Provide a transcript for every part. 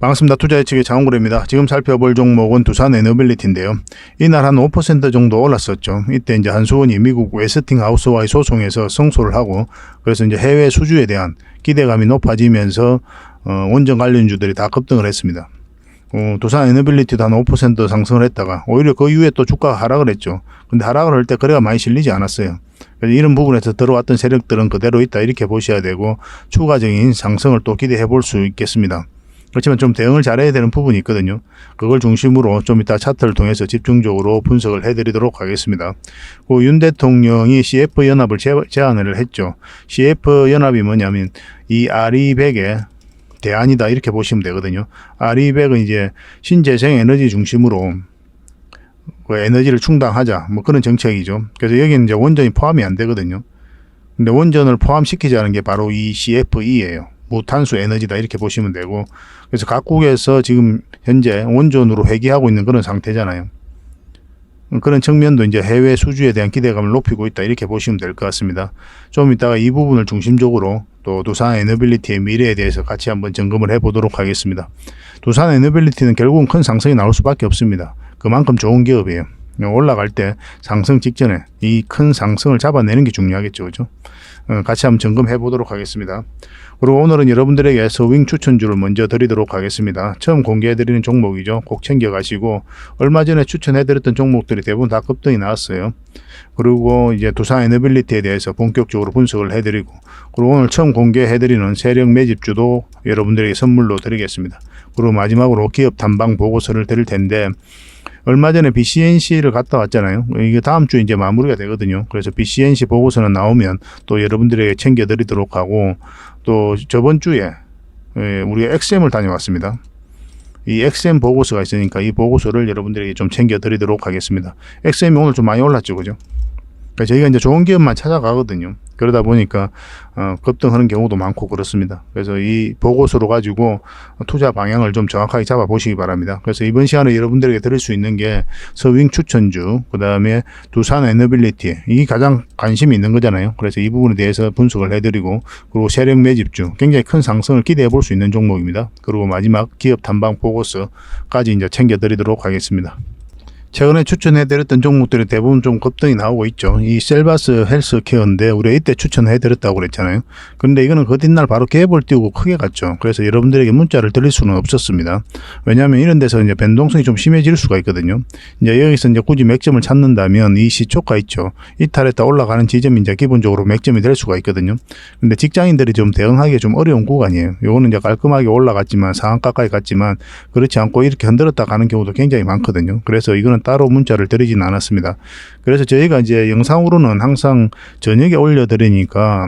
반갑습니다. 투자예측의 장원구입니다. 지금 살펴볼 종목은 두산 에너빌리티인데요. 이날 한 5% 정도 올랐었죠. 이때 이제 한수원이 미국 웨스팅하우스와의 소송에서 승소를 하고, 그래서 이제 해외 수주에 대한 기대감이 높아지면서 원전 관련주들이 다 급등을 했습니다. 두산 에너빌리티도 한 5% 상승을 했다가 오히려 그 이후에 또 주가가 하락을 했죠. 근데 하락을 할 때 거래가 많이 실리지 않았어요. 그래서 이런 부분에서 들어왔던 세력들은 그대로 있다, 이렇게 보셔야 되고, 추가적인 상승을 또 기대해 볼 수 있겠습니다. 그렇지만 좀 대응을 잘해야 되는 부분이 있거든요. 그걸 중심으로 좀 이따 차트를 통해서 집중적으로 분석을 해드리도록 하겠습니다. 윤 대통령이 CF연합을 제안을 했죠. CF연합이 뭐냐면 이 RE100의 대안이다, 이렇게 보시면 되거든요. RE100은 이제 신재생 에너지 중심으로 에너지를 충당하자, 뭐 그런 정책이죠. 그래서 여기는 이제 원전이 포함이 안 되거든요. 근데 원전을 포함시키자는 게 바로 이 CFE예요. 무탄소 에너지다, 이렇게 보시면 되고, 그래서 각국에서 지금 현재 원전으로 회귀하고 있는 그런 상태잖아요. 그런 측면도 이제 해외 수주에 대한 기대감을 높이고 있다, 이렇게 보시면 될 것 같습니다. 좀 이따가 이 부분을 중심적으로 또 두산 에너빌리티의 미래에 대해서 같이 한번 점검을 해보도록 하겠습니다. 두산 에너빌리티는 결국은 큰 상승이 나올 수밖에 없습니다. 그만큼 좋은 기업이에요. 올라갈 때 상승 직전에 이 큰 상승을 잡아내는 게 중요하겠죠, 그죠? 같이 한번 점검해 보도록 하겠습니다. 그리고 오늘은 여러분들에게 서윙 추천주를 먼저 드리도록 하겠습니다. 처음 공개해 드리는 종목이죠. 꼭 챙겨 가시고, 얼마 전에 추천해 드렸던 종목들이 대부분 다 급등이 나왔어요. 그리고 이제 두산 에너빌리티에 대해서 본격적으로 분석을 해 드리고, 그리고 오늘 처음 공개해 드리는 세력 매집주도 여러분들에게 선물로 드리겠습니다. 그리고 마지막으로 기업 탐방 보고서를 드릴 텐데, 얼마 전에 BCNC를 갔다 왔잖아요. 이게 다음 주 이제 마무리가 되거든요. 그래서 BCNC 보고서는 나오면 또 여러분들에게 챙겨드리도록 하고, 또 저번 주에 우리가 XM을 다녀왔습니다. 이 XM 보고서가 있으니까 이 보고서를 여러분들에게 좀 챙겨드리도록 하겠습니다. XM이 오늘 좀 많이 올랐죠, 그죠? 그러니까 저희가 이제 좋은 기업만 찾아가거든요. 그러다 보니까 급등하는 경우도 많고 그렇습니다. 그래서 이 보고서로 가지고 투자 방향을 좀 정확하게 잡아 보시기 바랍니다. 그래서 이번 시간에 여러분들에게 드릴 수 있는 게 서윙 추천주, 그 다음에 두산 에너빌리티, 이게 가장 관심이 있는 거잖아요. 그래서 이 부분에 대해서 분석을 해드리고, 그리고 세력 매집주, 굉장히 큰 상승을 기대해 볼 수 있는 종목입니다. 그리고 마지막 기업 탐방 보고서까지 이제 챙겨드리도록 하겠습니다. 최근에 추천해드렸던 종목들이 대부분 좀 급등이 나오고 있죠. 이 셀바스 헬스케어인데 우리가 이때 추천해드렸다고 그랬잖아요. 그런데 이거는 그 뒷날 바로 갭을 띄우고 크게 갔죠. 그래서 여러분들에게 문자를 드릴 수는 없었습니다. 왜냐하면 이런 데서 이제 변동성이 좀 심해질 수가 있거든요. 이제 여기서 이제 굳이 맥점을 찾는다면 이 시초가 있죠. 이탈했다 올라가는 지점이 이제 기본적으로 맥점이 될 수가 있거든요. 근데 직장인들이 좀 대응하기 좀 어려운 구간이에요. 요거는 이제 깔끔하게 올라갔지만, 상한가까지 갔지만, 그렇지 않고 이렇게 흔들었다 가는 경우도 굉장히 많거든요. 그래서 이거는 따로 문자를 드리진 않았습니다. 그래서 저희가 이제 영상으로는 항상 저녁에 올려드리니까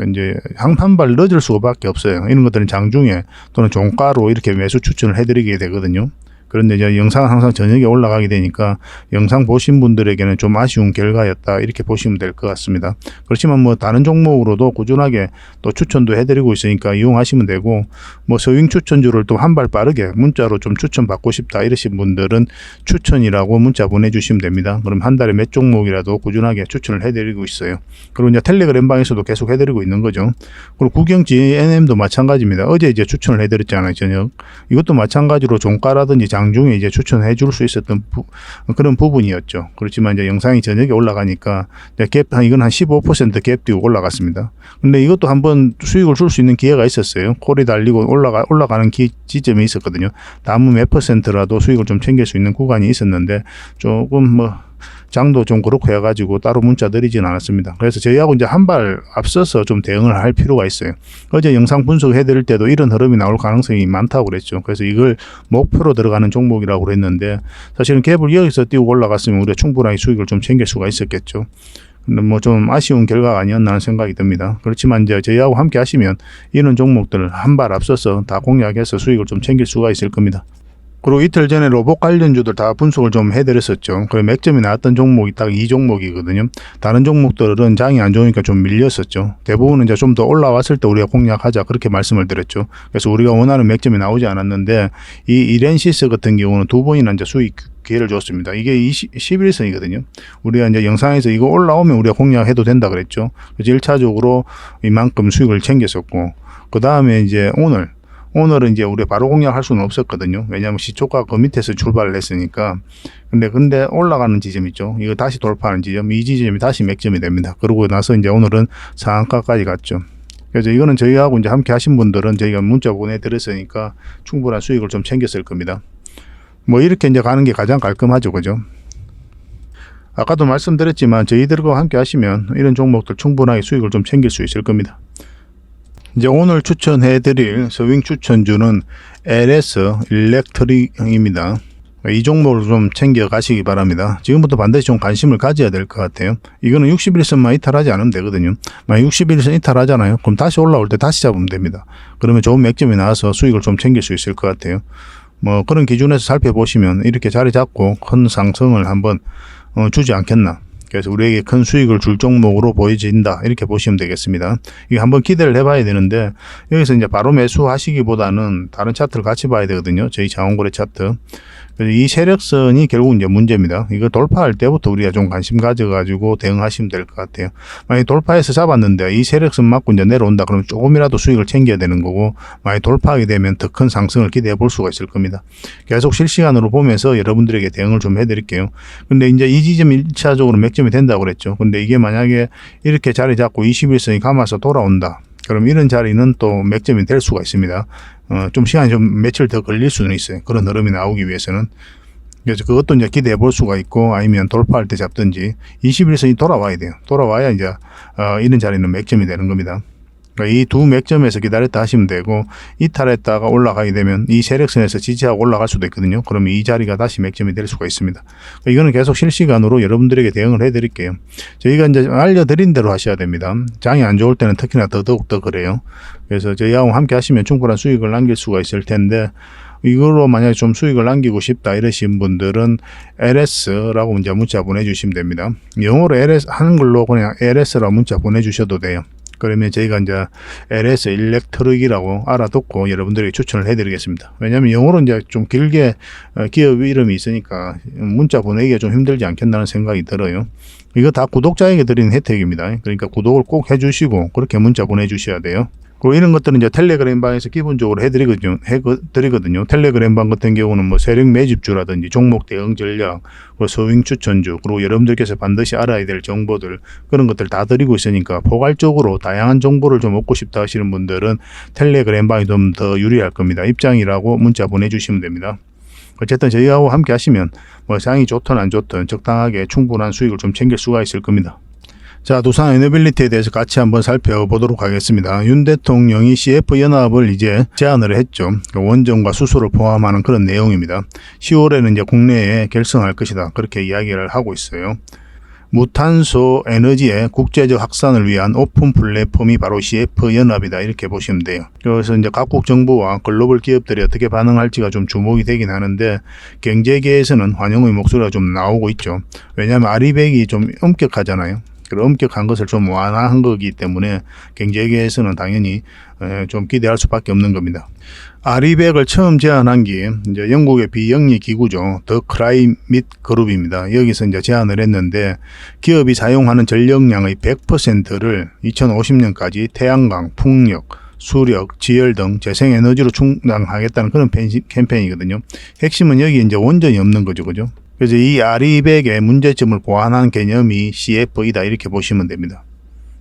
이제 한 발 늦을 수밖에 없어요. 이런 것들은 장중에 또는 종가로 이렇게 매수 추천을 해드리게 되거든요. 그런데 이제 영상은 항상 저녁에 올라가게 되니까 영상 보신 분들에게는 좀 아쉬운 결과였다, 이렇게 보시면 될 것 같습니다. 그렇지만 뭐 다른 종목으로도 꾸준하게 또 추천도 해드리고 있으니까 이용하시면 되고, 뭐 서윙 추천주를 또 한 발 빠르게 문자로 좀 추천 받고 싶다 이러신 분들은 추천이라고 문자 보내주시면 됩니다. 그럼 한 달에 몇 종목이라도 꾸준하게 추천을 해드리고 있어요. 그리고 이제 텔레그램 방에서도 계속 해드리고 있는 거죠. 그리고 구경지 NM도 마찬가지입니다. 어제 이제 추천을 해드렸잖아요, 저녁. 이것도 마찬가지로 종가라든지 장중에 이제 추천해 줄 수 있었던 그런 부분이었죠. 그렇지만 이제 영상이 저녁에 올라가니까 이건 한 15% 갭 띄고 올라갔습니다. 근데 이것도 한번 수익을 줄 수 있는 기회가 있었어요. 콜이 달리고 올라가는 지점이 있었거든요. 남은 몇 %라도 수익을 좀 챙길 수 있는 구간이 있었는데, 조금 뭐 장도 좀 그렇고 해가지고 따로 문자 드리진 않았습니다. 그래서 저희하고 이제 한 발 앞서서 좀 대응을 할 필요가 있어요. 어제 영상 분석해 드릴 때도 이런 흐름이 나올 가능성이 많다고 그랬죠. 그래서 이걸 목표로 들어가는 종목이라고 그랬는데, 사실은 갭을 여기서 띄우고 올라갔으면 우리가 충분하게 수익을 좀 챙길 수가 있었겠죠. 근데 뭐 좀 아쉬운 결과가 아니었나 하는 생각이 듭니다. 그렇지만 이제 저희하고 함께 하시면 이런 종목들을 한 발 앞서서 다 공략해서 수익을 좀 챙길 수가 있을 겁니다. 그리고 이틀 전에 로봇 관련주들 다 분석을 좀 해드렸었죠. 그 맥점이 나왔던 종목이 딱 이 종목이거든요. 다른 종목들은 장이 안 좋으니까 좀 밀렸었죠. 대부분은 이제 좀 더 올라왔을 때 우리가 공략하자, 그렇게 말씀을 드렸죠. 그래서 우리가 원하는 맥점이 나오지 않았는데, 이 이렌시스 같은 경우는 두 번이나 이제 수익 기회를 줬습니다. 이게 11선이거든요. 우리가 이제 영상에서 이거 올라오면 우리가 공략해도 된다 그랬죠. 그래서 1차적으로 이만큼 수익을 챙겼었고, 그 다음에 이제 오늘은 이제 우리 바로 공략할 수는 없었거든요. 왜냐하면 시초가 그 밑에서 출발을 했으니까. 근데 올라가는 지점 있죠. 이거 다시 돌파하는 지점, 이 지점이 다시 맥점이 됩니다. 그러고 나서 이제 오늘은 상한가까지 갔죠. 그래서 이거는 저희하고 이제 함께 하신 분들은 저희가 문자 보내드렸으니까 충분한 수익을 좀 챙겼을 겁니다. 뭐 이렇게 이제 가는 게 가장 깔끔하죠. 그죠? 아까도 말씀드렸지만 저희들과 함께 하시면 이런 종목들 충분하게 수익을 좀 챙길 수 있을 겁니다. 이제 오늘 추천해드릴 스윙 추천주는 LS 일렉트릭입니다. 이 종목을 좀 챙겨 가시기 바랍니다. 지금부터 반드시 좀 관심을 가져야 될 것 같아요. 이거는 61선만 이탈하지 않으면 되거든요. 만약 61선 이탈하잖아요. 그럼 다시 올라올 때 다시 잡으면 됩니다. 그러면 좋은 맥점이 나와서 수익을 좀 챙길 수 있을 것 같아요. 뭐 그런 기준에서 살펴보시면 이렇게 자리 잡고 큰 상승을 한번 주지 않겠나. 그래서 우리에게 큰 수익을 줄 종목으로 보여진다, 이렇게 보시면 되겠습니다. 이게 한번 기대를 해봐야 되는데, 여기서 이제 바로 매수하시기보다는 다른 차트를 같이 봐야 되거든요. 저희 자원거래 차트. 그래서 이 세력선이 결국 이제 문제입니다. 이거 돌파할 때부터 우리가 좀 관심 가져가지고 대응하시면 될 것 같아요. 만약 돌파해서 잡았는데 이 세력선 맞고 이제 내려온다 그러면 조금이라도 수익을 챙겨야 되는 거고, 만약 돌파하게 되면 더 큰 상승을 기대해 볼 수가 있을 겁니다. 계속 실시간으로 보면서 여러분들에게 대응을 좀 해드릴게요. 근데 이제 이 지점 1차적으로 맥점이 된다고 그랬죠. 근데 이게 만약에 이렇게 자리 잡고 21선이 감아서 돌아온다, 그럼 이런 자리는 또 맥점이 될 수가 있습니다. 좀 시간이 좀 며칠 더 걸릴 수는 있어요. 그런 흐름이 나오기 위해서는. 그래서 그것도 이제 기대해 볼 수가 있고, 아니면 돌파할 때 잡든지 21선이 돌아와야 돼요. 돌아와야 이제 이런 자리는 맥점이 되는 겁니다. 그러니까 이 두 맥점에서 기다렸다 하시면 되고, 이탈했다가 올라가게 되면 이 세력선에서 지지하고 올라갈 수도 있거든요. 그러면 이 자리가 다시 맥점이 될 수가 있습니다. 그러니까 이거는 계속 실시간으로 여러분들에게 대응을 해드릴게요. 저희가 이제 알려드린 대로 하셔야 됩니다. 장이 안 좋을 때는 특히나 더더욱 더 그래요. 그래서 저희하고 함께 하시면 충분한 수익을 남길 수가 있을 텐데, 이걸로 만약에 좀 수익을 남기고 싶다 이러신 분들은 LS라고 이제 문자 보내주시면 됩니다. 영어로 LS 한글로 그냥 LS라고 문자 보내주셔도 돼요. 그러면 저희가 이제 LS 일렉트릭이라고 알아듣고 여러분들에게 추천을 해드리겠습니다. 왜냐하면 영어로 이제 좀 길게 기업 이름이 있으니까 문자 보내기가 좀 힘들지 않겠나는 생각이 들어요. 이거 다 구독자에게 드리는 혜택입니다. 그러니까 구독을 꼭 해주시고 그렇게 문자 보내주셔야 돼요. 그리고 이런 것들은 이제 텔레그램 방에서 기본적으로 해드리거든요. 텔레그램 방 같은 경우는 뭐 세력 매집주라든지 종목 대응 전략, 그리고 스윙 추천주, 그리고 여러분들께서 반드시 알아야 될 정보들, 그런 것들 다 드리고 있으니까 포괄적으로 다양한 정보를 좀 얻고 싶다 하시는 분들은 텔레그램 방이 좀 더 유리할 겁니다. 입장이라고 문자 보내주시면 됩니다. 어쨌든 저희하고 함께 하시면 뭐 장이 좋든 안 좋든 적당하게 충분한 수익을 좀 챙길 수가 있을 겁니다. 자, 두산 에너빌리티에 대해서 같이 한번 살펴보도록 하겠습니다. 윤 대통령이 CF연합을 이제 제안을 했죠. 원전과 수소를 포함하는 그런 내용입니다. 10월에는 이제 국내에 결성할 것이다, 그렇게 이야기를 하고 있어요. 무탄소 에너지의 국제적 확산을 위한 오픈 플랫폼이 바로 CF연합이다, 이렇게 보시면 돼요. 그래서 이제 각국 정부와 글로벌 기업들이 어떻게 반응할지가 좀 주목이 되긴 하는데, 경제계에서는 환영의 목소리가 좀 나오고 있죠. 왜냐하면 아리백이 좀 엄격하잖아요. 엄격한 것을 좀 완화한 거기 때문에 경제계에서는 당연히 좀 기대할 수밖에 없는 겁니다. 아리백을 처음 제안한 게 이제 영국의 비영리 기구죠. 더 클라이밋 그룹입니다. 여기서 이제 제안을 했는데, 기업이 사용하는 전력량의 100%를 2050년까지 태양광, 풍력, 수력, 지열 등 재생에너지로 충당하겠다는 그런 캠페인이거든요. 핵심은 여기 이제 원전이 없는 거죠, 그죠? 그래서 이 아리백의 문제점을 보완한 개념이 CFE다, 이렇게 보시면 됩니다.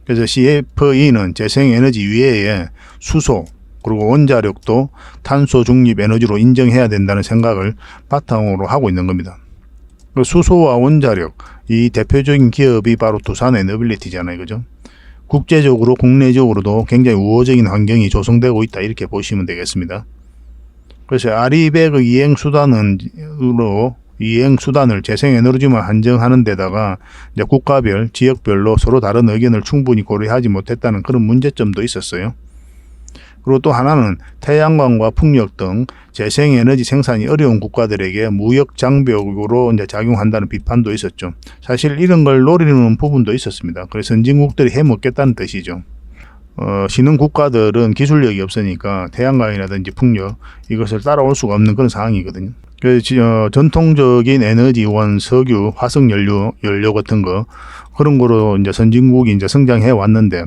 그래서 CFE는 재생에너지 위에 수소, 그리고 원자력도 탄소 중립 에너지로 인정해야 된다는 생각을 바탕으로 하고 있는 겁니다. 수소와 원자력, 이 대표적인 기업이 바로 두산 에너빌리티잖아요, 그죠? 국제적으로 국내적으로도 굉장히 우호적인 환경이 조성되고 있다, 이렇게 보시면 되겠습니다. 그래서 아리백의 이행수단을 재생에너지만 한정하는 데다가 이제 국가별, 지역별로 서로 다른 의견을 충분히 고려하지 못했다는 그런 문제점도 있었어요. 그리고 또 하나는 태양광과 풍력 등 재생에너지 생산이 어려운 국가들에게 무역 장벽으로 이제 작용한다는 비판도 있었죠. 사실 이런 걸 노리는 부분도 있었습니다. 그래서 선진국들이 해먹겠다는 뜻이죠. 신흥 국가들은 기술력이 없으니까 태양광이라든지 풍력, 이것을 따라올 수가 없는 그런 상황이거든요. 그래서 전통적인 에너지원, 석유, 화석연료 같은 거, 그런 거로 이제 선진국이 이제 성장해 왔는데,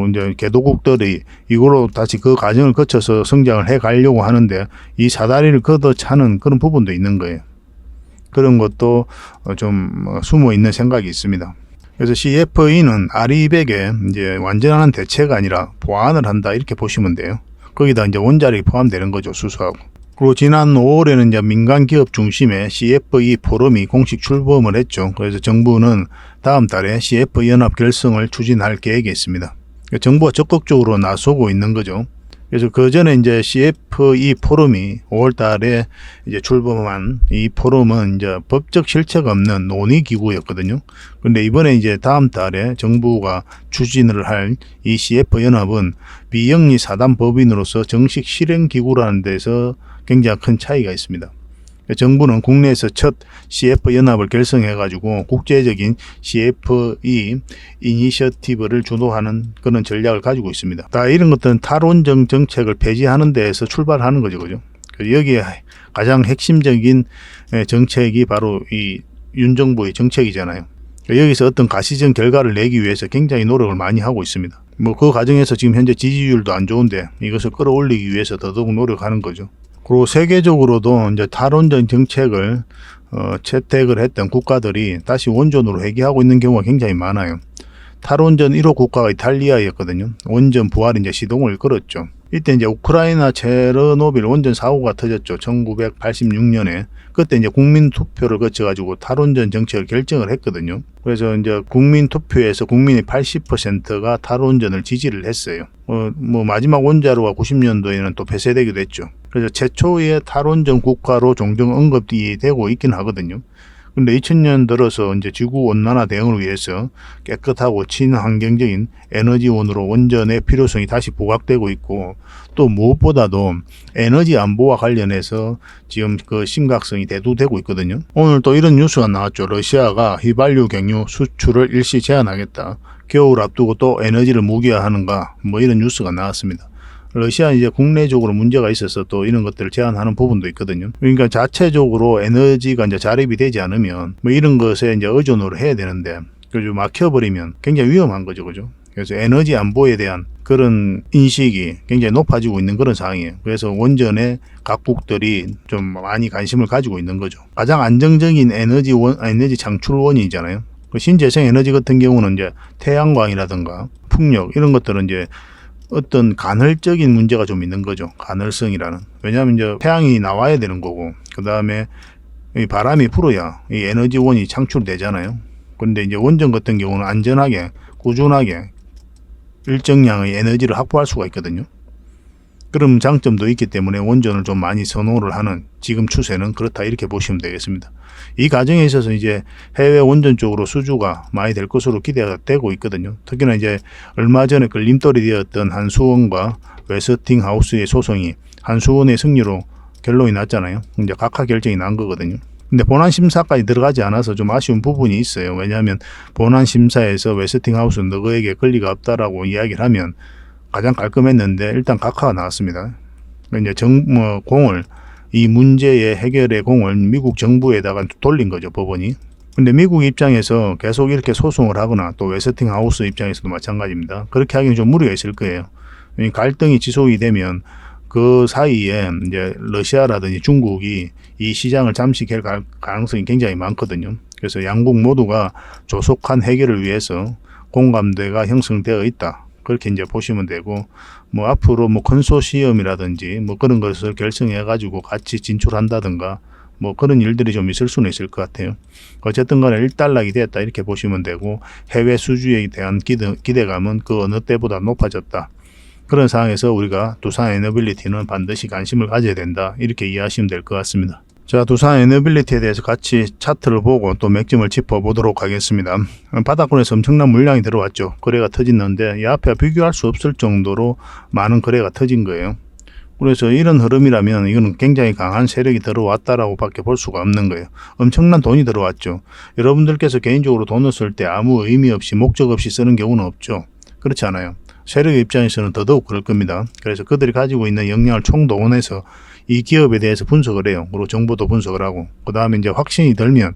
이제 개도국들이 이걸로 다시 그 과정을 거쳐서 성장을 해 가려고 하는데 이 사다리를 걷어차는 그런 부분도 있는 거예요. 그런 것도 좀 숨어 있는 생각이 있습니다. 그래서 CFE는 R200의 이제 완전한 대체가 아니라 보완을 한다 이렇게 보시면 돼요. 거기다 이제 원자력이 포함되는 거죠, 수소하고. 그리고 지난 5월에는 이제 민간 기업 중심의 CFE 포럼이 공식 출범을 했죠. 그래서 정부는 다음 달에 CFE 연합 결성을 추진할 계획이 있습니다. 정부가 적극적으로 나서고 있는 거죠. 그래서 그 전에 이제 CFE 포럼이 5월 달에 이제 출범한 이 포럼은 이제 법적 실체가 없는 논의 기구였거든요. 그런데 이번에 이제 다음 달에 정부가 추진을 할 이 CF 연합은 비영리 사단 법인으로서 정식 실행 기구라는 데서 굉장히 큰 차이가 있습니다. 정부는 국내에서 첫 CF 연합을 결성해 가지고 국제적인 CFE 이니셔티브를 주도하는 그런 전략을 가지고 있습니다. 다 이런 것들은 탈원전 정책을 폐지하는 데에서 출발하는 거죠. 그죠? 여기에 가장 핵심적인 정책이 바로 이 윤 정부의 정책이잖아요. 여기서 어떤 가시적 결과를 내기 위해서 굉장히 노력을 많이 하고 있습니다. 그 과정에서 지금 현재 지지율도 안 좋은데 이것을 끌어올리기 위해서 더더욱 노력하는 거죠. 그리고 세계적으로도 이제 탈원전 정책을 채택을 했던 국가들이 다시 원전으로 회귀하고 있는 경우가 굉장히 많아요. 탈원전 1호 국가가 이탈리아였거든요. 원전 부활 이제 시동을 걸었죠. 이때 이제 우크라이나 체르노빌 원전 사고가 터졌죠. 1986년에. 그때 이제 국민 투표를 거쳐가지고 탈원전 정책을 결정을 했거든요. 그래서 이제 국민 투표에서 국민의 80%가 탈원전을 지지를 했어요. 마지막 원자로가 90년도에는 또 폐쇄되기도 했죠. 그래서 최초의 탈원전 국가로 종종 언급이 되고 있긴 하거든요. 근데 2000년 들어서 이제 지구 온난화 대응을 위해서 깨끗하고 친환경적인 에너지원으로 원전의 필요성이 다시 부각되고 있고, 또 무엇보다도 에너지 안보와 관련해서 지금 그 심각성이 대두되고 있거든요. 오늘 또 이런 뉴스가 나왔죠. 러시아가 휘발유 경유 수출을 일시 제한하겠다. 겨울 앞두고 또 에너지를 무기화하는가, 이런 뉴스가 나왔습니다. 러시아 이제 국내적으로 문제가 있어서 또 이런 것들을 제한하는 부분도 있거든요. 그러니까 자체적으로 에너지가 이제 자립이 되지 않으면 이런 것에 이제 의존을 해야 되는데, 그죠? 막혀버리면 굉장히 위험한 거죠, 그죠? 그래서 에너지 안보에 대한 그런 인식이 굉장히 높아지고 있는 그런 상황이에요. 그래서 원전에 각국들이 좀 많이 관심을 가지고 있는 거죠. 가장 안정적인 에너지 창출원이잖아요. 그 신재생 에너지 같은 경우는 이제 태양광이라든가 풍력 이런 것들은 이제 어떤 간헐적인 문제가 좀 있는 거죠. 간헐성이라는. 왜냐하면 이제 태양이 나와야 되는 거고, 그 다음에 이 바람이 불어야 이 에너지원이 창출되잖아요. 그런데 이제 원전 같은 경우는 안전하게, 꾸준하게 일정량의 에너지를 확보할 수가 있거든요. 그런 장점도 있기 때문에 원전을 좀 많이 선호를 하는 지금 추세는 그렇다 이렇게 보시면 되겠습니다. 이 과정에 있어서 이제 해외 원전 쪽으로 수주가 많이 될 것으로 기대가 되고 있거든요. 특히나 이제 얼마 전에 걸림돌이 되었던 한수원과 웨스팅하우스의 소송이 한수원의 승리로 결론이 났잖아요. 이제 각하 결정이 난 거거든요. 근데 본안 심사까지 들어가지 않아서 좀 아쉬운 부분이 있어요. 왜냐하면 본안 심사에서 웨스팅하우스 너그에게 권리가 없다라고 이야기를 하면 가장 깔끔했는데 일단 각하가 나왔습니다. 이제 공을 이 문제의 해결의 공을 미국 정부에다가 돌린 거죠, 법원이. 근데 미국 입장에서 계속 이렇게 소송을 하거나 또 웨스팅하우스 입장에서도 마찬가지입니다. 그렇게 하기는 좀 무리가 있을 거예요. 갈등이 지속이 되면 그 사이에 이제 러시아라든지 중국이 이 시장을 잠식할 가능성이 굉장히 많거든요. 그래서 양국 모두가 조속한 해결을 위해서 공감대가 형성되어 있다. 그렇게 이제 보시면 되고, 앞으로 컨소시엄이라든지 그런 것을 결성해 가지고 같이 진출한다든가 그런 일들이 좀 있을 수는 있을 것 같아요. 어쨌든 간에 일단락이 됐다 이렇게 보시면 되고, 해외 수주에 대한 기대감은 그 어느 때보다 높아졌다. 그런 상황에서 우리가 두산 에너빌리티는 반드시 관심을 가져야 된다 이렇게 이해하시면 될 것 같습니다. 자, 두산 에너빌리티에 대해서 같이 차트를 보고 또 맥점을 짚어보도록 하겠습니다. 바닥권에서 엄청난 물량이 들어왔죠. 거래가 터졌는데 이 앞에 비교할 수 없을 정도로 많은 거래가 터진 거예요. 그래서 이런 흐름이라면 이거는 굉장히 강한 세력이 들어왔다라고 밖에 볼 수가 없는 거예요. 엄청난 돈이 들어왔죠. 여러분들께서 개인적으로 돈을 쓸 때 아무 의미 없이 목적 없이 쓰는 경우는 없죠. 그렇지 않아요. 세력의 입장에서는 더더욱 그럴 겁니다. 그래서 그들이 가지고 있는 역량을 총동원해서 이 기업에 대해서 분석을 해요. 그리고 정보도 분석을 하고, 그 다음에 이제 확신이 들면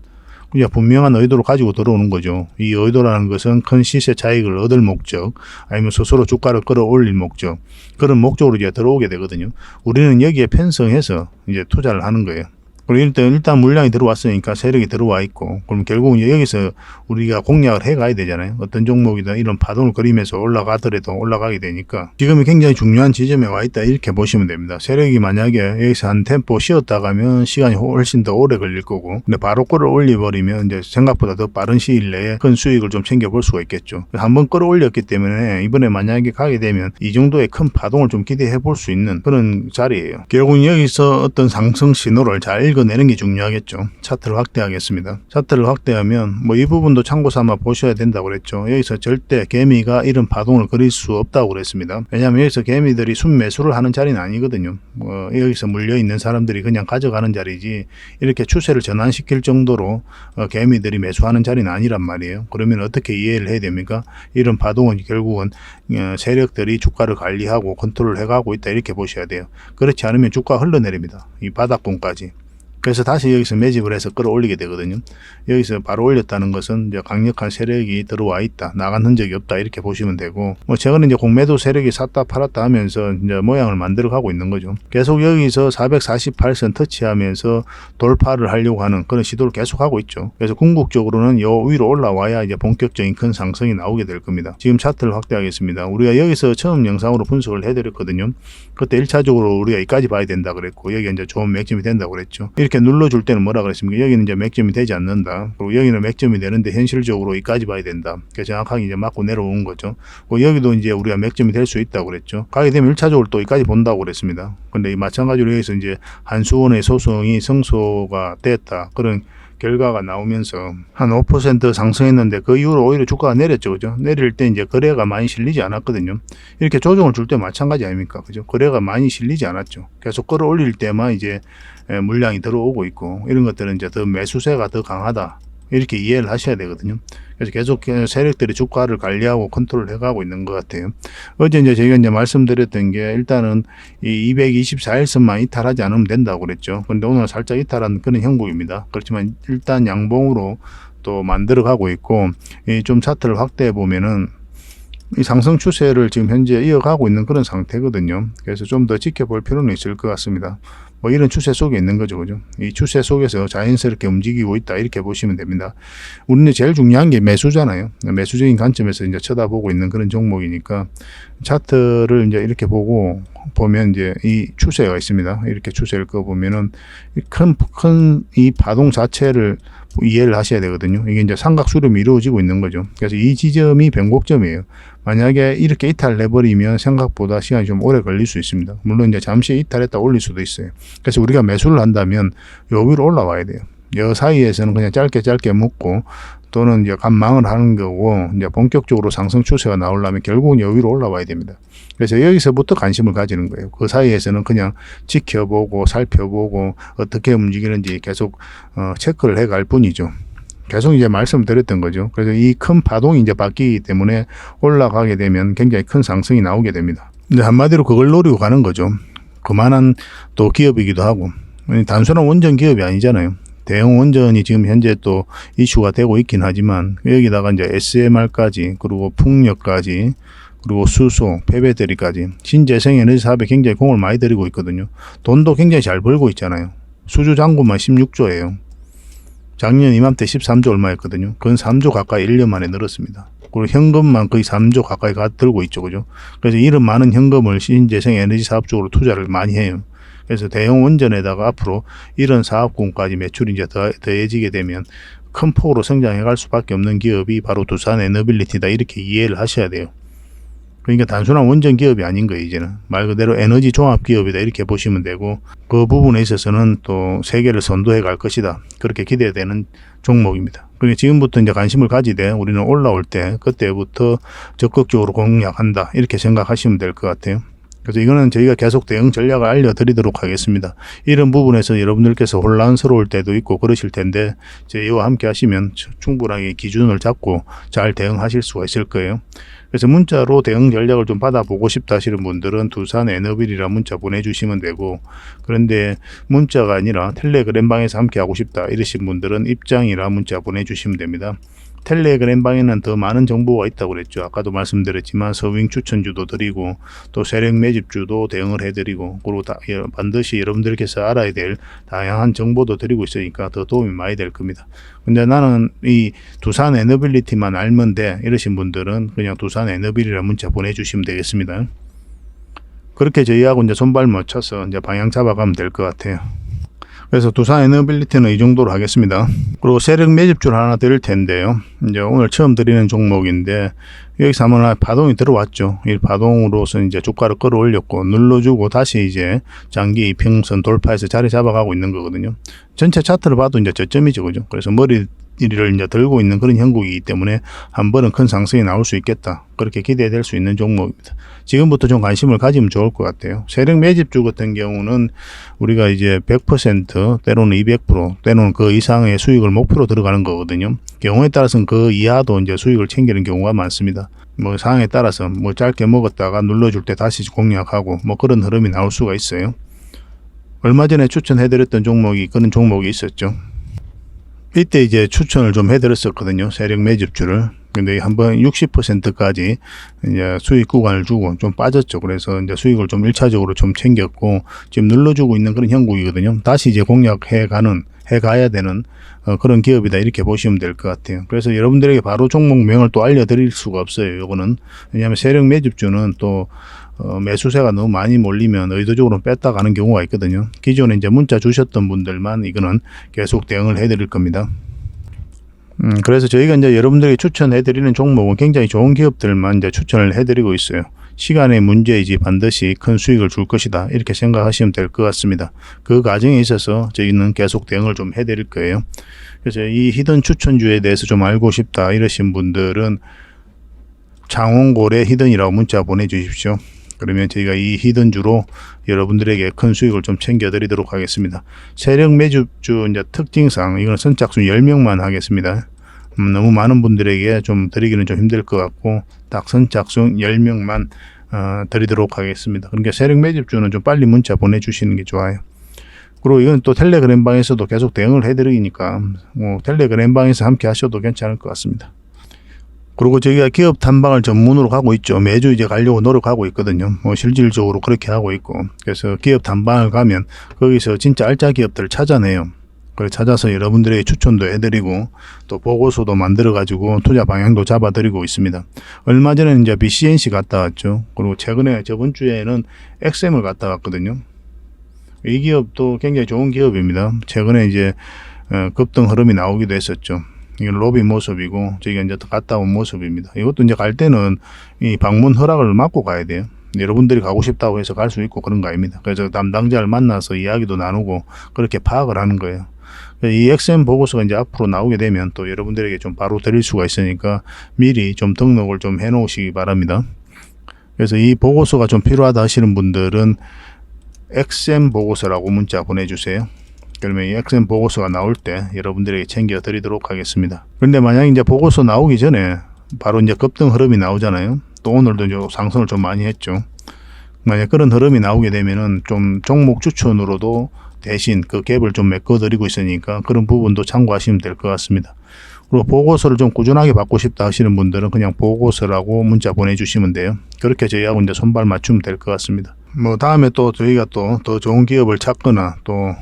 그냥 분명한 의도를 가지고 들어오는 거죠. 이 의도라는 것은 큰 시세 차익을 얻을 목적, 아니면 스스로 주가를 끌어올릴 목적, 그런 목적으로 이제 들어오게 되거든요. 우리는 여기에 편성해서 이제 투자를 하는 거예요. 그리고 일단 물량이 들어왔으니까 세력이 들어와 있고, 그럼 결국은 여기서 우리가 공략을 해 가야 되잖아요. 어떤 종목이든 이런 파동을 그리면서 올라가더라도 올라가게 되니까 지금이 굉장히 중요한 지점에 와 있다 이렇게 보시면 됩니다. 세력이 만약에 여기서 한 템포 쉬었다 가면 시간이 훨씬 더 오래 걸릴 거고, 근데 바로 끌어올려 버리면 이제 생각보다 더 빠른 시일 내에 큰 수익을 좀 챙겨볼 수가 있겠죠. 한번 끌어올렸기 때문에 이번에 만약에 가게 되면 이 정도의 큰 파동을 좀 기대해 볼 수 있는 그런 자리예요. 결국은 여기서 어떤 상승 신호를 잘 읽어내는 게 중요하겠죠. 차트를 확대하겠습니다. 차트를 확대하면 이 부분도 참고 삼아 보셔야 된다고 그랬죠. 여기서 절대 개미가 이런 파동을 그릴 수 없다고 그랬습니다. 왜냐하면 여기서 개미들이 순매수를 하는 자리는 아니거든요. 여기서 물려있는 사람들이 그냥 가져가는 자리지 이렇게 추세를 전환시킬 정도로 개미들이 매수하는 자리는 아니란 말이에요. 그러면 어떻게 이해를 해야 됩니까? 이런 파동은 결국은 세력들이 주가를 관리하고 컨트롤을 해가고 있다 이렇게 보셔야 돼요. 그렇지 않으면 주가가 흘러내립니다. 이 바닥권까지. 그래서 다시 여기서 매집을 해서 끌어올리게 되거든요. 여기서 바로 올렸다는 것은 이제 강력한 세력이 들어와 있다, 나간 흔적이 없다 이렇게 보시면 되고, 최근에 이제 공매도 세력이 샀다 팔았다 하면서 이제 모양을 만들어 가고 있는 거죠. 계속 여기서 448선 터치하면서 돌파를 하려고 하는 그런 시도를 계속 하고 있죠. 그래서 궁극적으로는 요 위로 올라와야 이제 본격적인 큰 상승이 나오게 될 겁니다. 지금 차트를 확대하겠습니다. 우리가 여기서 처음 영상으로 분석을 해드렸거든요. 그때 1차적으로 우리가 여기까지 봐야 된다 그랬고, 여기 이제 좋은 맥점이 된다고 그랬죠. 이렇게 눌러줄 때는 뭐라 그랬습니까? 여기는 이제 맥점이 되지 않는다. 그리고 여기는 맥점이 되는데 현실적으로 여기까지 봐야 된다. 그래서 정확하게 이제 맞고 내려온 거죠. 여기도 이제 우리가 맥점이 될 수 있다고 그랬죠. 가게 되면 1차적으로 또 여기까지 본다고 그랬습니다. 근데 마찬가지로 여기서 이제 한수원의 소송이 성소가 됐다. 그런 결과가 나오면서 한 5% 상승했는데 그 이후로 오히려 주가가 내렸죠. 그죠? 내릴 때 이제 거래가 많이 실리지 않았거든요. 이렇게 조정을 줄 때 마찬가지 아닙니까? 그죠? 거래가 많이 실리지 않았죠. 계속 끌어올릴 때만 이제 물량이 들어오고 있고, 이런 것들은 이제 더 매수세가 더 강하다. 이렇게 이해를 하셔야 되거든요. 그래서 계속 세력들이 주가를 관리하고 컨트롤 해가고 있는 것 같아요. 어제 이제 저희가 이제 말씀드렸던 게 일단은 이 224일선만 이탈하지 않으면 된다고 그랬죠. 근데 오늘 살짝 이탈한 그런 형국입니다. 그렇지만 일단 양봉으로 또 만들어 가고 있고, 좀 차트를 확대해 보면은 이 상승 추세를 지금 현재 이어가고 있는 그런 상태거든요. 그래서 좀 더 지켜볼 필요는 있을 것 같습니다. 이런 추세 속에 있는 거죠. 그죠? 이 추세 속에서 자연스럽게 움직이고 있다. 이렇게 보시면 됩니다. 우리는 제일 중요한 게 매수잖아요. 매수적인 관점에서 이제 쳐다보고 있는 그런 종목이니까 차트를 이제 이렇게 보고 보면 이제 이 추세가 있습니다. 이렇게 추세를 꺼보면은 큰 이 파동 자체를 이해를 하셔야 되거든요. 이게 이제 삼각 수렴이 이루어지고 있는 거죠. 그래서 이 지점이 변곡점이에요. 만약에 이렇게 이탈해버리면 생각보다 시간이 좀 오래 걸릴 수 있습니다. 물론 이제 잠시 이탈했다 올릴 수도 있어요. 그래서 우리가 매수를 한다면 요 위로 올라와야 돼요. 요 사이에서는 그냥 짧게 묶고 또는 이제 간망을 하는 거고, 이제 본격적으로 상승 추세가 나오려면 결국은 요 위로 올라와야 됩니다. 그래서 여기서부터 관심을 가지는 거예요. 그 사이에서는 그냥 지켜보고 살펴보고 어떻게 움직이는지 계속 체크를 해갈 뿐이죠. 계속 이제 말씀드렸던 거죠. 그래서 이 큰 파동이 이제 바뀌기 때문에 올라가게 되면 굉장히 큰 상승이 나오게 됩니다. 근데 한마디로 그걸 노리고 가는 거죠. 그만한 또 기업이기도 하고, 단순한 원전 기업이 아니잖아요. 대형 원전이 지금 현재 또 이슈가 되고 있긴 하지만, 여기다가 이제 SMR까지, 그리고 풍력까지, 그리고 수소, 폐배터리까지 신재생 에너지 사업에 굉장히 공을 많이 들이고 있거든요. 돈도 굉장히 잘 벌고 있잖아요. 수주 잔고만 16조예요. 작년 이맘때 13조 얼마였거든요. 그건 3조 가까이 1년 만에 늘었습니다. 그리고 현금만 거의 3조 가까이 들고 있죠. 그죠? 그래서 이런 많은 현금을 신재생 에너지 사업 쪽으로 투자를 많이 해요. 그래서 대형 원전에다가 앞으로 이런 사업군까지 매출이 이제 더해지게 되면 큰 폭으로 성장해 갈 수밖에 없는 기업이 바로 두산 에너빌리티다. 이렇게 이해를 하셔야 돼요. 그러니까 단순한 원전 기업이 아닌 거예요. 이제는 말 그대로 에너지 종합 기업이다. 이렇게 보시면 되고, 그 부분에 있어서는 또 세계를 선도해 갈 것이다. 그렇게 기대되는 종목입니다. 그러니까 지금부터 이제 관심을 가지되 우리는 올라올 때 그때부터 적극적으로 공략한다. 이렇게 생각하시면 될 것 같아요. 그래서 이거는 저희가 계속 대응 전략을 알려드리도록 하겠습니다. 이런 부분에서 여러분들께서 혼란스러울 때도 있고 그러실 텐데 저희와 함께 하시면 충분하게 기준을 잡고 잘 대응하실 수가 있을 거예요. 그래서 문자로 대응 전략을 좀 받아보고 싶다 하시는 분들은 두산 에너빌이라 문자 보내주시면 되고, 그런데 문자가 아니라 텔레그램 방에서 함께 하고 싶다 이러신 분들은 입장이라 문자 보내주시면 됩니다. 텔레그램 방에는 더 많은 정보가 있다고 그랬죠. 아까도 말씀드렸지만 서윙 추천주도 드리고 또 세력 매집주도 대응을 해드리고, 그리고 반드시 여러분들께서 알아야 될 다양한 정보도 드리고 있으니까 더 도움이 많이 될 겁니다. 근데 나는 이 두산 에너빌리티만 알면 돼 이러신 분들은 그냥 두산 에너빌이라 문자 보내주시면 되겠습니다. 그렇게 저희하고 이제 손발 맞춰서 이제 방향 잡아가면 될 것 같아요. 그래서 두산 에너빌리티는 이 정도로 하겠습니다. 그리고 세력 매집주를 하나 드릴 텐데요. 이제 오늘 처음 드리는 종목인데 여기서 한번 파동이 들어왔죠. 이 파동으로서 이제 주가를 끌어올렸고 눌러주고 다시 이제 장기 이평선 돌파해서 자리 잡아가고 있는 거거든요. 전체 차트를 봐도 이제 저점이죠, 그죠? 그래서 머리를 이제 들고 있는 그런 형국이기 때문에 한 번은 큰 상승이 나올 수 있겠다. 그렇게 기대될 수 있는 종목입니다. 지금부터 좀 관심을 가지면 좋을 것 같아요. 세력 매집주 같은 경우는 우리가 이제 100% 때로는 200% 때로는 그 이상의 수익을 목표로 들어가는 거거든요. 경우에 따라서는 그 이하도 이제 수익을 챙기는 경우가 많습니다. 뭐 상황에 따라서 뭐 짧게 먹었다가 눌러줄 때 다시 공략하고 뭐 그런 흐름이 나올 수가 있어요. 얼마 전에 추천해드렸던 종목이 그런 종목이 있었죠. 이때 이제 추천을 좀 해드렸었거든요. 세력 매집주를. 근데 한번 60%까지 이제 수익 구간을 주고 좀 빠졌죠. 그래서 이제 수익을 좀 1차적으로 좀 챙겼고 지금 눌러주고 있는 그런 형국이거든요. 다시 이제 해가야 되는 그런 기업이다 이렇게 보시면 될 것 같아요. 그래서 여러분들에게 바로 종목명을 또 알려드릴 수가 없어요. 요거는 왜냐하면 세력 매집주는 또 매수세가 너무 많이 몰리면 의도적으로 뺐다 가는 경우가 있거든요. 기존에 이제 문자 주셨던 분들만 이거는 계속 대응을 해드릴 겁니다. 그래서 저희가 이제 여러분들에게 추천해드리는 종목은 굉장히 좋은 기업들만 이제 추천을 해드리고 있어요. 시간의 문제이지 반드시 큰 수익을 줄 것이다 이렇게 생각하시면 될 것 같습니다. 그 과정에 있어서 저희는 계속 대응을 좀 해드릴 거예요. 그래서 이 히든 추천주에 대해서 좀 알고 싶다 이러신 분들은 창원고래 히든이라고 문자 보내주십시오. 그러면 저희가 이 히든주로 여러분들에게 큰 수익을 좀 챙겨드리도록 하겠습니다. 세력 매집주 이제 특징상 이거는 선착순 10명만 하겠습니다. 너무 많은 분들에게 좀 드리기는 좀 힘들 것 같고 딱 선착순 10명만 드리도록 하겠습니다. 그러니까 세력 매집주는 좀 빨리 문자 보내주시는 게 좋아요. 그리고 이건 또 텔레그램 방에서도 계속 대응을 해드리니까 뭐 텔레그램 방에서 함께 하셔도 괜찮을 것 같습니다. 그리고 저희가 기업 탐방을 전문으로 가고 있죠. 매주 이제 가려고 노력하고 있거든요. 뭐 실질적으로 그렇게 하고 있고. 그래서 기업 탐방을 가면 거기서 진짜 알짜 기업들을 찾아내요. 그걸 찾아서 여러분들에게 추천도 해드리고 또 보고서도 만들어가지고 투자 방향도 잡아드리고 있습니다. 얼마 전에는 이제 BCNC 갔다 왔죠. 그리고 최근에 저번 주에는 XM을 갔다 왔거든요. 이 기업도 굉장히 좋은 기업입니다. 최근에 이제 급등 흐름이 나오기도 했었죠. 이건 로비 모습이고 저희가 이제 갔다 온 모습입니다. 이것도 이제 갈 때는 이 방문 허락을 받고 가야 돼요. 여러분들이 가고 싶다고 해서 갈 수 있고 그런 거 아닙니다. 그래서 담당자를 만나서 이야기도 나누고 그렇게 파악을 하는 거예요. 이 XM 보고서가 이제 앞으로 나오게 되면 또 여러분들에게 좀 바로 드릴 수가 있으니까 미리 좀 등록을 좀 해 놓으시기 바랍니다. 그래서 이 보고서가 좀 필요하다 하시는 분들은 XM 보고서라고 문자 보내주세요. 그러면 이 XM 보고서가 나올 때 여러분들에게 챙겨 드리도록 하겠습니다. 그런데 만약 이제 보고서 나오기 전에 바로 이제 급등 흐름이 나오잖아요. 또 오늘도 이제 상승을 좀 많이 했죠. 만약 그런 흐름이 나오게 되면은 좀 종목 추천으로도 대신 그 갭을 좀 메꿔 드리고 있으니까 그런 부분도 참고하시면 될 것 같습니다. 그리고 보고서를 좀 꾸준하게 받고 싶다 하시는 분들은 그냥 보고서라고 문자 보내주시면 돼요. 그렇게 저희하고 이제 손발 맞추면 될 것 같습니다. 뭐 다음에 또 저희가 또 더 좋은 기업을 찾거나 또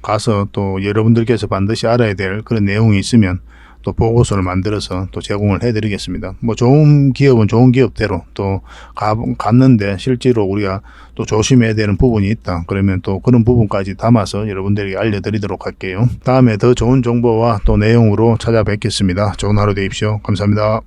가서 또 여러분들께서 반드시 알아야 될 그런 내용이 있으면 또 보고서를 만들어서 또 제공을 해드리겠습니다. 뭐 좋은 기업은 좋은 기업대로 또 갔는데 실제로 우리가 또 조심해야 되는 부분이 있다. 그러면 또 그런 부분까지 담아서 여러분들에게 알려드리도록 할게요. 다음에 더 좋은 정보와 또 내용으로 찾아뵙겠습니다. 좋은 하루 되십시오. 감사합니다.